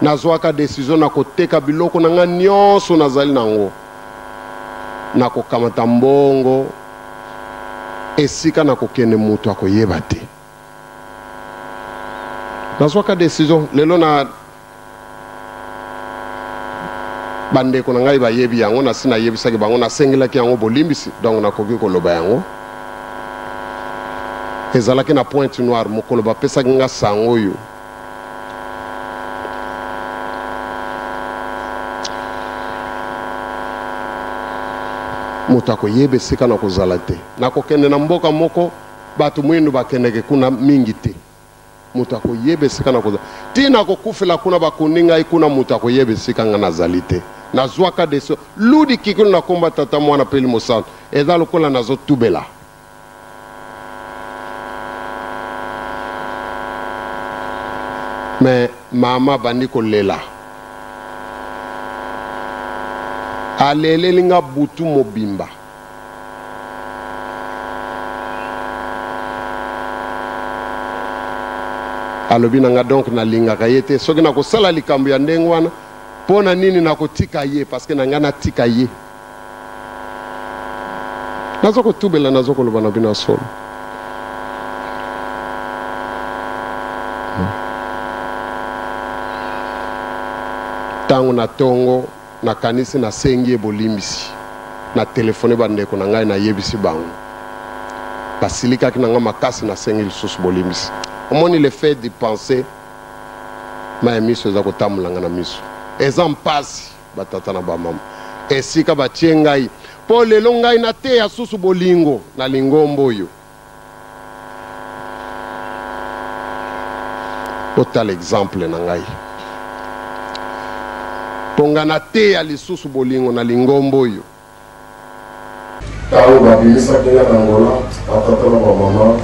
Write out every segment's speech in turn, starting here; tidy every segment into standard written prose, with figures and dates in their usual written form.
nazwaka décision na koteka biloko na nga nyonso nazali nango na kokamata mbongo esika na kokende mutu akoyeba te nazwaka décision lelo na bandeko na ngai bayebi yango na sina yebisaki bango nasengelaki yango bolimbisi donc nakoki koloba yango ezalaki na pointe noire mokolo bapesaki nga sango oyo moto akoyeba esika na kozala te nakokende na mboka moko bato mwindu bakendeke kuna mingi te moto akoyeba esika na kozala tina kokufela kuna bakundi ngai kuna moto akoyeba esika nga nazali te nazwaka deso ludi kikulu na komba tata mwana peli mosantu eza lokola nazotubela mais mama bandi kolela aleleli nga butu mobimba alobi na nga donc nalingaka ye te soki nakosala likambo ya ndenge wana mpo na nini nakotika ye parceke na nga natika ye nazo kotubela nazo koloba na bino solo ntango na tongo nakanisi nasengi ebolimbisi na telefone bandeko na ngai nayebisi bango basilikaki na nga makasi nasengi lisusu bolimbisi omoni le fait de penser maya miso eza kotambolanga na miso eza mpasi batata na bamama esika batie ngai mpo lelo ngai nateya susu bolingo na lingombo oyo otala exemple na ngai ponga nateya lisusu bolingo na lingombo oyo ntango babimisaki nga na ngola batata na bamama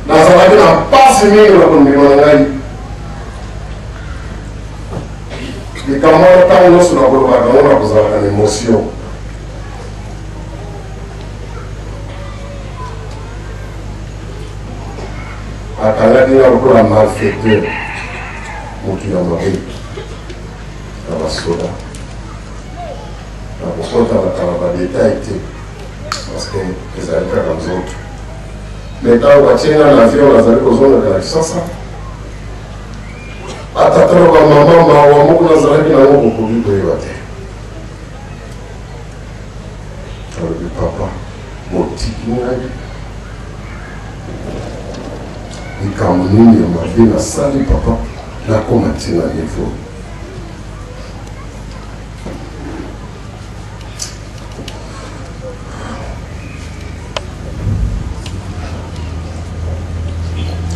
nazalaki na mpasi mingi na kondima na ngai likambo wana ntango nyonso na kolobaka yango na kozalaka na émotion akangaki nga lokola malfaiteur motu ya mabe na basoda na kokotana na badetail te parce que ezali kaka nzoto mais ntango batie nga na avion nazali kozongaka na kisasa atata na bamama mawa moko nazalaki nango kokoki koyeba te alobi papa motiki ngai likambo nini ya mabe nasali papa nakoma te na niveau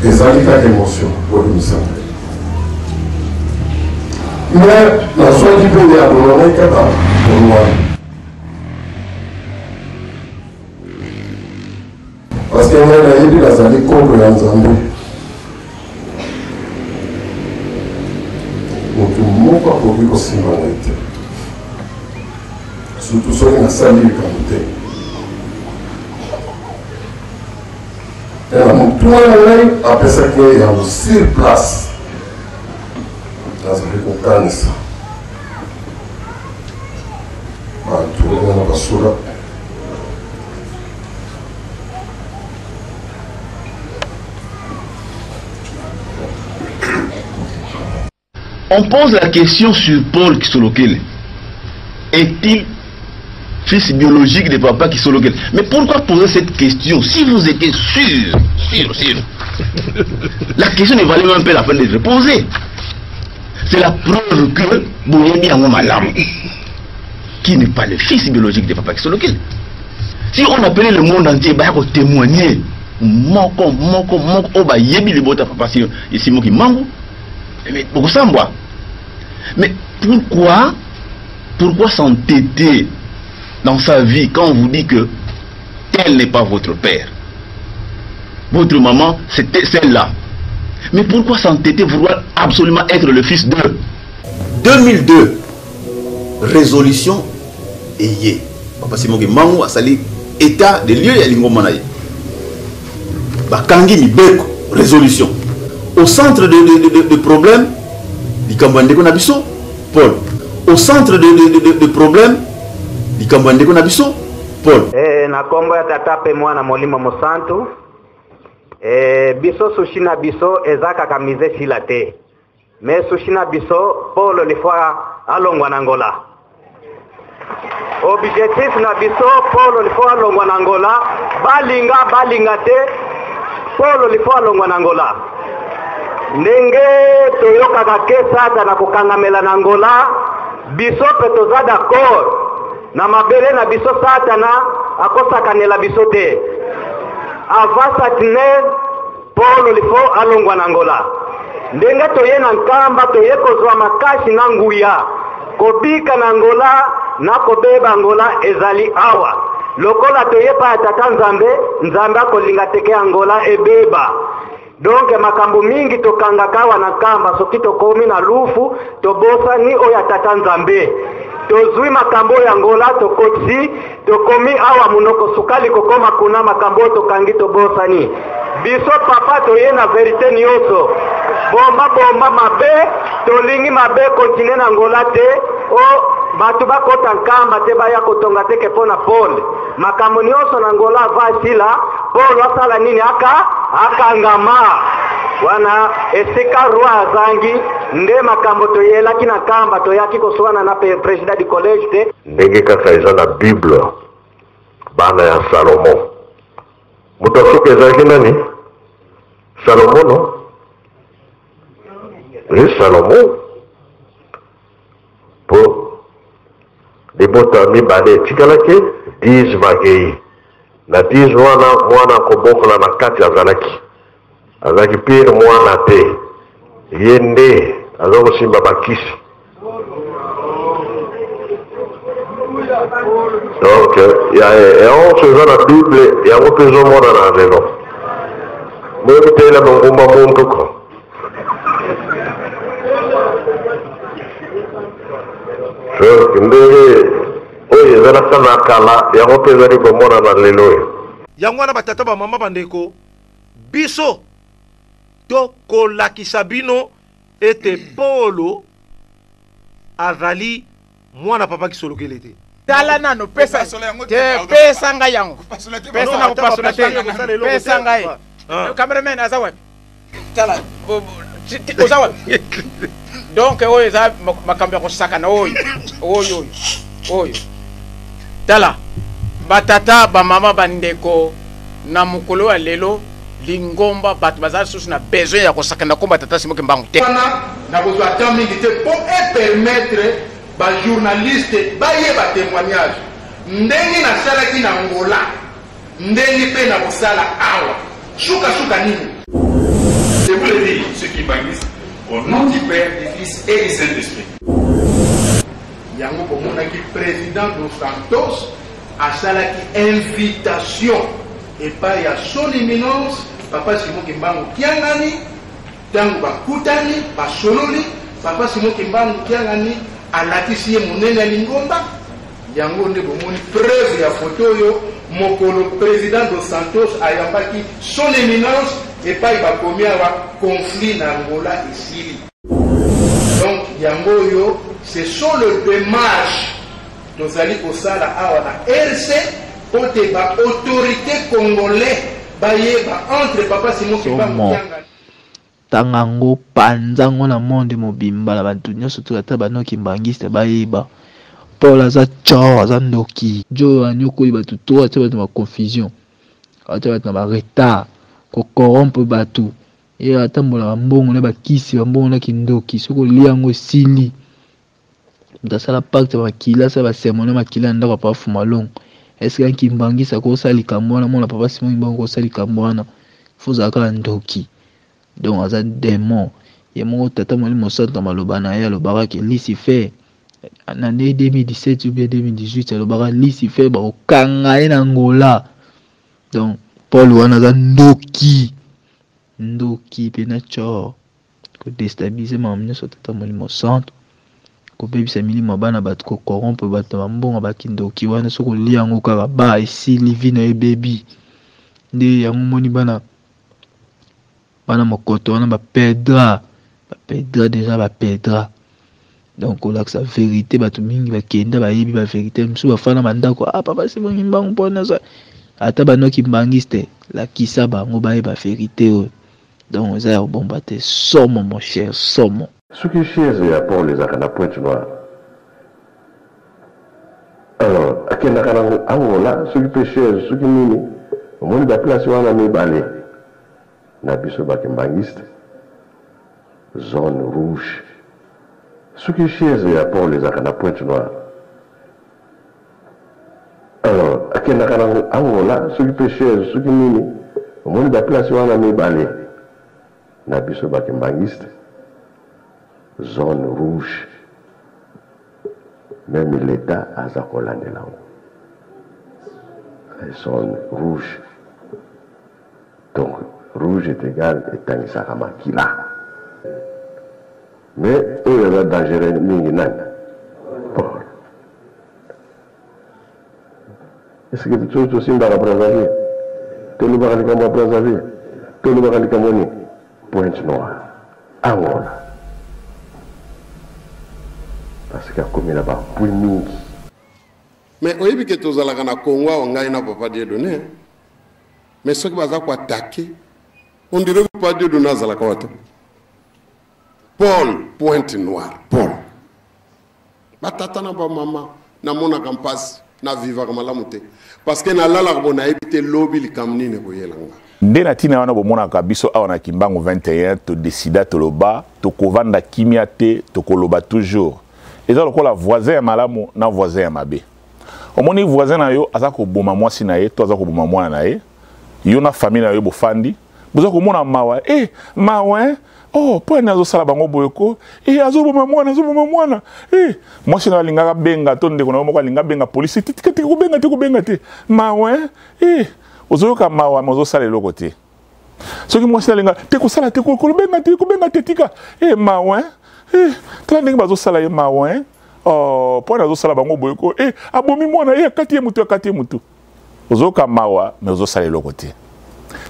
ezali kaka émotion bolimisa mais nazwaki mpe ya kolonai kaka kolwani parce que ngai nayebi nazali kombo ya nzambe motu moko akoki kosimba ngai te surtout soki nasali likambo te na motu wana ngai apesaki ye yango sur place nazali kokanisa bantu na basura On pose la question sur Paul Kisolokel. Est-il fils biologique de papa Kisolokel? Mais pourquoi poser cette question si vous étiez sûr? La question ne valait même pas la peine d'être posée. C'est la preuve que Boyebi Malam, qui n'est pas le fils biologique de papa Kisolokel. Si on appelait le monde entier pour témoigner, moko, oba yebi le bota papa ici moki mango. Mais pour ça, moi. Mais pourquoi s'entêter dans sa vie quand on vous dit que tel n'est pas votre père? Votre maman, c'était celle-là. Mais pourquoi s'entêter vouloir absolument être le fils de 2002, résolution Eye. Papa Simoki Mangu a sali état de lieu et Lingomanaye. Bakangi Mibeko, résolution. Au centre de problème, Likambandeko Nabiso, Paul. Au centre de problème, Likambandeko Nabiso, Paul. Na kombo ya tatape mwana molimo mosantu. Biso sushina biso ezaka kamize silate. Mais sushina biso Paul le fois alongwa nangola. Objectif na biso Paul le fois alongwa nangola. Balinga te Paul le fois alongwa nangola. Ndenge toyoka kesa na kukangamela nangola. Biso pe toza d'accord. Na mabele na biso satana akosa kanela biso te. Avasa tine Paul lifo alongwa nangola. Ndenge toye na nkamba toye kozwa makashi na nguya. Kobika nangola na kobeba angola ezali awa. Lokola toye pa tata nzambe akolinga teke angola ebeba. Donc makambo mingi tokanga kawa na kamba soki tokomi na lufu tobosa ni oya tata nzambe. Tozui makambo ya Angola tokotsi tokomi awa munoko sukali kokoma kuna makambo tokangi tobosani. Biso papa toye na verite nyonso. Bomba mabe tolingi mabe continue na Angola te o batu bakota nkamba te baya kotonga te kepona Paul. Makambo nyonso na Angola vasila Paul wasala nini akangama. Wana esika roi azangi nde makambo toyela kina kamba toyaki koswana na president du collège te ndenge kaka eza na Bible bana ya Salomo mutu asoki ezalaki nani Salomo no Salomo po libota mibale etikalaki 10 bakei na 10 mwana kobokola na kati azalaki azaki pire mwana te yende azoko simba bakisi donc on se voit la Bible yango pezo mona na lelo mwe tela ngomba muntu ko so ndenge oye zana kana kala yango pezo ni ko mona na lelo yango na batata ba mama bandeko biso to kolakisa bino ete Polo azali mwana papa kisolokele te tala nano pesa nga yango pesa na kupasula te pesa ngai cameraman azawa tala ozawa donc oyo za makambo ko saka na oyo tala batata ba mama bandeko na mukolo wa lelo lingomba bat bazali susu na besoin ya kosakana komba tata simoke mbangu te na kozwa temps mingi te pour permettre ba journaliste baye ba témoignage ndenge na salaki na Angola ndenge pe na kosala awa suka nini. Je vous le dis, ceux qui bannissent au nom du Père, du Fils et du Saint-Esprit. Yango komonaki président dos Santos asalaki invitation et pas ya son éminence papa Simoke Mbangu Kiangani tangu bakutani basololi papa Simoke Mbangu Kiangani alatisi ye monene ya lingomba yango nde bomoni preuve ya photo yo mokolo président dos Santos ayambaki son éminence et pas bakomi awa conflit na Angola esili. Donc yango yo ce sont le démarche tozali kosala awa na RC pote ba autorité congolais bayeba entre papa Simoke Mbangu Kiangani tangango panzango na monde mobimba la bantu nyonso tokata banoki mbangiste bayeba Paul aza tchao aza ndoki jo anyokoli batu to ata batu ma confusion ata batu na retard ko corrompre batu e atambola mbongo na bakisi mbongo na kindoki soko liango sili mtasala pacte bakila sa ba sermon makila ndako pa fumalong est-ce que kimbangisa ko sali kamwana mona papa Simoke Mbangu ko sali kamwana fuza ka ndoki. Donc aza démon ye moko tata moli mosantu maloba na ye alobaka ke Lucifer na 2017 ou bien 2018 alobaka Lucifer bakokanga ye na Angola. Donc Paul wana aza ndoki pe na tcho ko déstabiliser mambo nyonso tata moli mosantu ko bebisa milimo bana bato ko corrompre bato bambonga bakindoki wana soko lia yango kaka ba esili vino e baby nde yango moni bana mokoto wana ba pedra bapedra déjà bapedra. Donc on a que sa vérité bato mingi bakenda bayebi ba vérité msu bafana mandako ah papa c'est bon ngimbangu mpona ça ata banoki mbangiste la kisa bango baye ba vérité o. Donc ça bon baté somo mon cher somo ce qui chez ya pour les akana Pointe Noire. Alors akenda kana angola ce qui pêcheur ce qui mini au moins de place wana mibale na biso bakimbangiste zone rouge. Ce qui chez pour les akana Pointe Noire. Alors, à quel angola, ce qui pêcheur, ce qui mini, au moins de place où on a mis balai, n'a pas ce bakimbangiste, zone rouge. Même l'État a sa colonne de là. Zone rouge. Donc, rouge est égal à Tangisarama qui là. Mais eux, ils sont dangereux, est-ce que tu as aussi dans la Brazzaville? Tu as dans la Brazzaville? Tu as dans la Pointe Noire. Angola. Parce qu'il y a comme là-bas, pour nous. Mais au début que tu as la Congo, on a une papa Dieu donné. Mais ce qui va attaquer, on dirait que pas Dieu donné à la Côte. Paul, Pointe Noire, Paul. Batatana ba mama, na mona campus, na viva comme la montée. Parce que na la bona éviter lobby li kamni ne boyelanga. Ndena tina wana bomona ka biso awana kimbango 21 to décida to loba to kovanda kimia te to koloba toujours. Eza lokola voisin ya malamu na voisin ya mabe. Omoni voisin na yo aza ko boma mwasi na ye to aza ko boma mwana na ye. Yo na famille na yo bofandi. Boza ko mona mawa mawa oh, po nazo sala bango boyoko azoboma mwana moi sina linga benga to ndeko na moko linga benga police tika ko benga te mawa ozoyoka mawa mozo sala eloko te soki moi sina linga te ko sala te ko benga te tika mawa tala ndenge bazo sala ye mawa oh po nazo sala bango boyoko abomi mwana akati mutu ozoyoka mawa mais ozo sala eloko te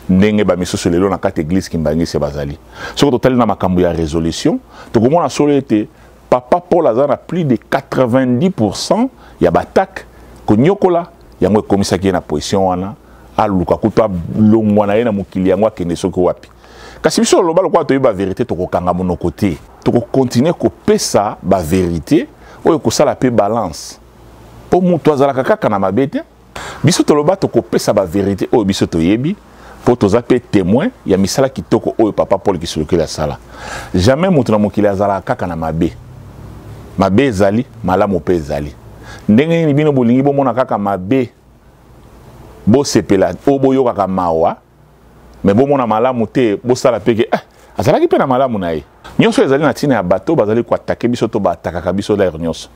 ndenge ba misusu lelo na kati église kimbangisi bazali soko totali na makambo ya résolution tokomona solo ete papa Paul azana plus de 90% ya batak konyokola yango ekomisaki na position wana aluka kuta longwa na ye na mokili yango akende soki wapi kasi biso loba lokwa toyeba vérité tokokanga monoko te tokokontinue kopesa ba vérité oyo kosala pe balance po mutu azalaka kaka na mabe te biso toloba tokopesa ba vérité oyo biso toyebi pour tous les témoins, il y a misala kitoko oyo papa Paul qui sur la sala. Jamais mutuna mokili azala kaka na mabe. Mabe ezali, malamu pe ezali. Ndenge ni bino bolingi bo mona kaka mabe. Bo sepela obo yoka kaka mawa. Mais bo mona malamu te bo sala peke azala ki pe na malamu na ye. Nyonso ezali na tina ya bato bazali ko attaquer biso to ba attaquer biso la nyonso.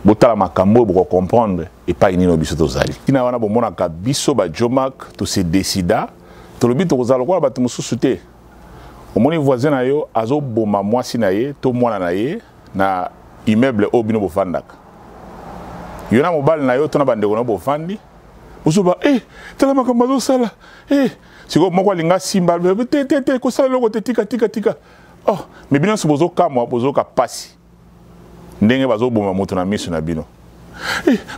Botala makambo bo comprendre et pas inino biso to zali. Tina wana bo mona ka biso ba Jomak to se décida tolobi tokozala kwa bato mususu te omoni voisin na yo azoboma mwasi na ye to mwana na ye na immeuble o bino bofandaka yo na mobali na yo to na bandeko na bofandi ozoba tala makambo azosala siko moko alinga simba te kosala loko te tika oh me bino so bozokamwa bozoka pasi ndenge bazoboma moto na miso na bino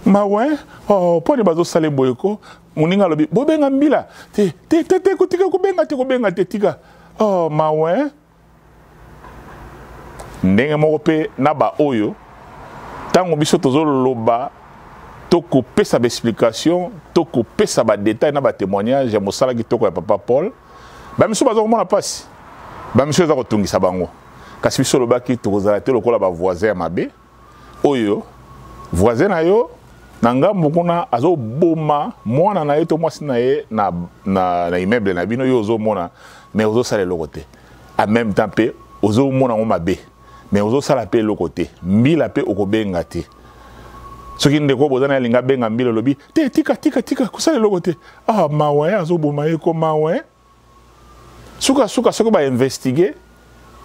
mawa oh pone bazosala boyeko muninga lobi bobenga mbila te kutika kubenga te tika oh mawe ndenge moko pe na ba oyo tango biso tozoloba toko pesa ba explication toko pesa ba détail na ba témoignage ya mosala kitoko ya papa Paul ba miso bazo komona pasi ba miso za kotungisa bango kasi biso lobaki tokozala te lokola ba voisin ya mabe oyo voisin na yo nanga mukuna azo boma mwana na ye to mwasi na ye na immeuble na bino yo ozo mona mais ozo sala eloko te en même temps pe ozo mona ngo mabe mais ozo sala pe eloko te mbila pe okobenga te soki ndeko bozana linga benga mbila lobi te tika kusala eloko te mawe azo boma ye ko mawe suka soki ba investiguer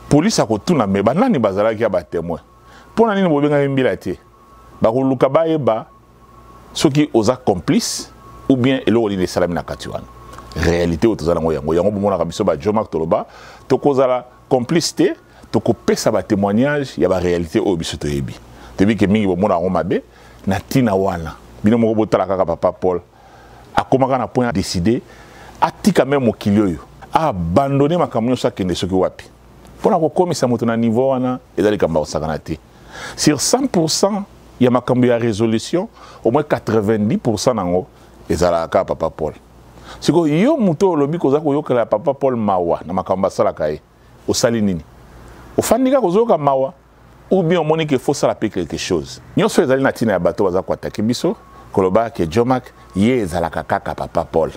police akotuna me banani bazalaki ya ba témoin pona nini bobenga mbila te bakoluka bayeba soki oza complice ou bien eloko ni salami na katiwana réalité otozala ngo yango bomona ka biso ba Jomak toloba tokozala complicité tokopesa ba témoignage ya ba réalité oyo biso toyebi toyebi ke mingi bomona yango mabe na ntina wana bino moko botala kaka papa Paul akomaka na point décider atika même mokili oyo abandonner makambo nyonso akende soki wapi mpona kokomisa moto na niveau wana ezali kamba kosakana te sur 100% ya makambo ya résolution au moins 90% nango ezalaka kaka papa Paul siko yo moto olobi koza koyokela papa Paul mawa na makambo asalaka ye osali nini ofandika kozoyoka mawa ou bien omoni ke faut sala pe quelque chose nyonso ezali na ntina ya bato baza koatake biso koloba ke Jomak ye ezalaka kaka papa Paul